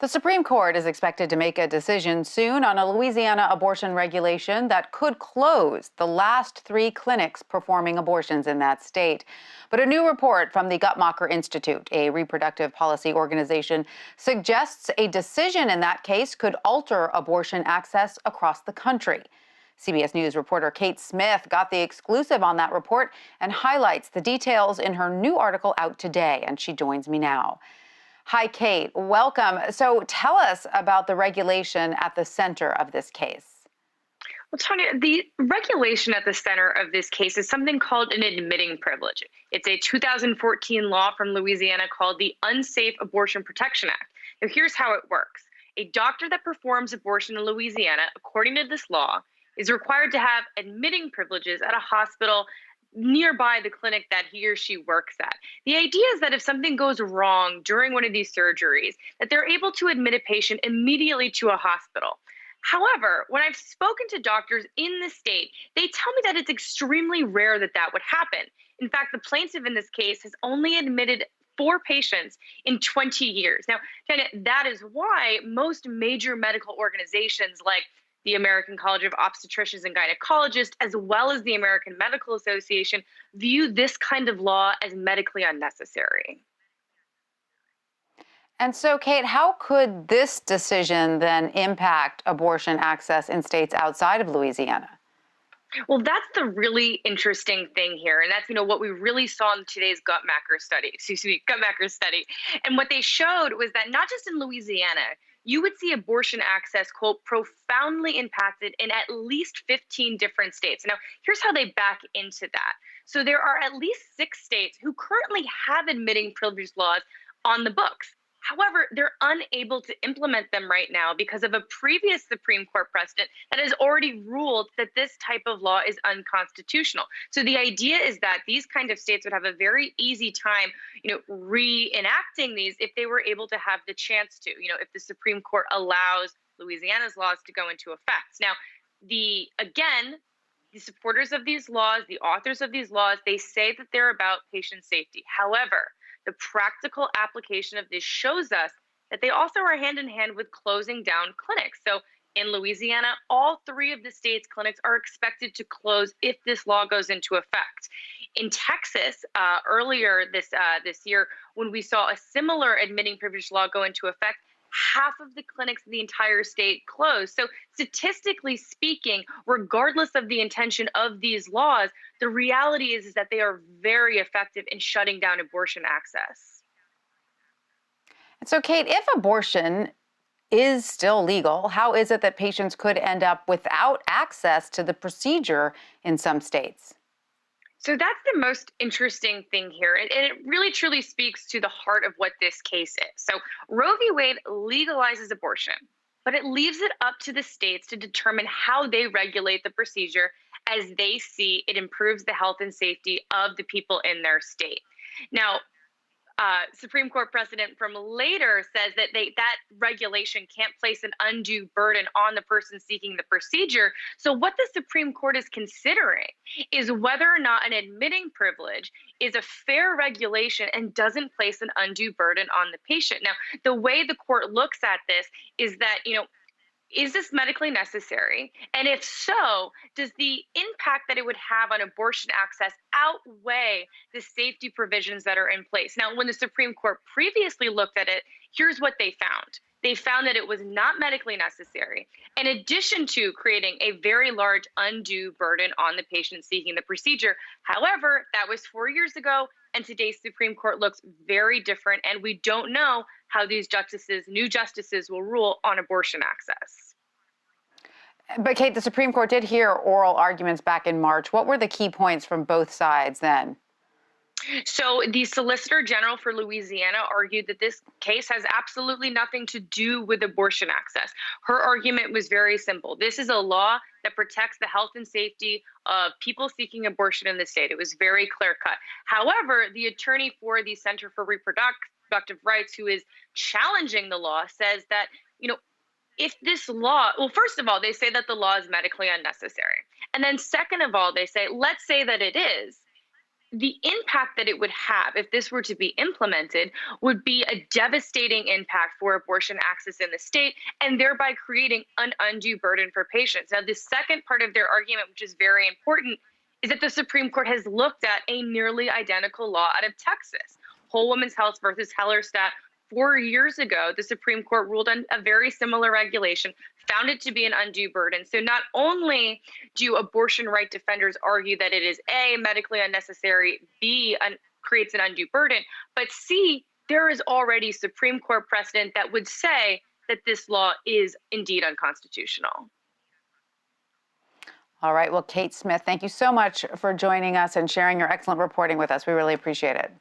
The Supreme Court is expected to make a decision soon on a Louisiana abortion regulation that could close the last three clinics performing abortions in that state. But a new report from the Guttmacher Institute, a reproductive policy organization, suggests a decision in that case could alter abortion access across the country. CBS News reporter Kate Smith got the exclusive on that report and highlights the details in her new article out today, and she joins me now. Hi, Kate. Welcome. So tell us about the regulation at the center of this case. Well, Tanya, the regulation at the center of this case is something called an admitting privilege. It's a 2014 law from Louisiana called the Unsafe Abortion Protection Act. Now, here's how it works. A doctor that performs abortion in Louisiana, according to this law, is required to have admitting privileges at a hospital nearby the clinic that he or she works at. The idea is that if something goes wrong during one of these surgeries, that they're able to admit a patient immediately to a hospital. However, when I've spoken to doctors in the state, they tell me that it's extremely rare that that would happen. In fact, the plaintiff in this case has only admitted 4 patients in 20 years. Now, that is why most major medical organizations like the American College of Obstetricians and Gynecologists, as well as the American Medical Association, view this kind of law as medically unnecessary. And so, Kate, how could this decision then impact abortion access in states outside of Louisiana? Well, that's the really interesting thing here. And that's, what we really saw in today's Guttmacher study. And what they showed was that not just in Louisiana, you would see abortion access, quote, profoundly impacted in at least 15 different states. Now, here's how they back into that. So there are at least 6 states who currently have admitting privilege laws on the books. However, they're unable to implement them right now because of a previous Supreme Court precedent that has already ruled that this type of law is unconstitutional. So the idea is that these kind of states would have a very easy time, reenacting these if they were able to have the chance to, if the Supreme Court allows Louisiana's laws to go into effect. Now, the supporters of these laws, the authors of these laws, they say that they're about patient safety. However, the practical application of this shows us that they also are hand in hand with closing down clinics. So in Louisiana, all 3 of the state's clinics are expected to close if this law goes into effect. In Texas, earlier this year, when we saw a similar admitting privilege law go into effect, half of the clinics in the entire state closed. So statistically speaking, regardless of the intention of these laws, the reality is that they are very effective in shutting down abortion access. So, Kate, if abortion is still legal, how is it that patients could end up without access to the procedure in some states? So that's the most interesting thing here. And it really truly speaks to the heart of what this case is. So Roe v. Wade legalizes abortion, but it leaves it up to the states to determine how they regulate the procedure as they see it improves the health and safety of the people in their state. Now, Supreme Court precedent from later says that that regulation can't place an undue burden on the person seeking the procedure. So what the Supreme Court is considering is whether or not an admitting privilege is a fair regulation and doesn't place an undue burden on the patient. Now, the way the court looks at this is that, is this medically necessary? And if so, does the impact that it would have on abortion access outweigh the safety provisions that are in place? Now, when the Supreme Court previously looked at it, here's what they found. They found that it was not medically necessary, in addition to creating a very large undue burden on the patient seeking the procedure. However, that was 4 years ago, and today's Supreme Court looks very different, and we don't know how these new justices will rule on abortion access. But Kate, the Supreme Court did hear oral arguments back in March. What were the key points from both sides then? So the Solicitor General for Louisiana argued that this case has absolutely nothing to do with abortion access. Her argument was very simple. This is a law that protects the health and safety of people seeking abortion in the state. It was very clear cut. However, the attorney for the Center for Reproductive Rights, who is challenging the law, says that, if this law, well, first of all, they say that the law is medically unnecessary. And then second of all, they say, let's say that it is. the impact that it would have if this were to be implemented would be a devastating impact for abortion access in the state and thereby creating an undue burden for patients. Now, the second part of their argument, which is very important, is that the Supreme Court has looked at a nearly identical law out of Texas, Whole Woman's Health versus Hellerstedt. 4 years ago, the Supreme Court ruled on a very similar regulation, found it to be an undue burden. So not only do abortion right defenders argue that it is A, medically unnecessary, B, creates an undue burden, but C, there is already Supreme Court precedent that would say that this law is indeed unconstitutional. All right. Well, Kate Smith, thank you so much for joining us and sharing your excellent reporting with us. We really appreciate it.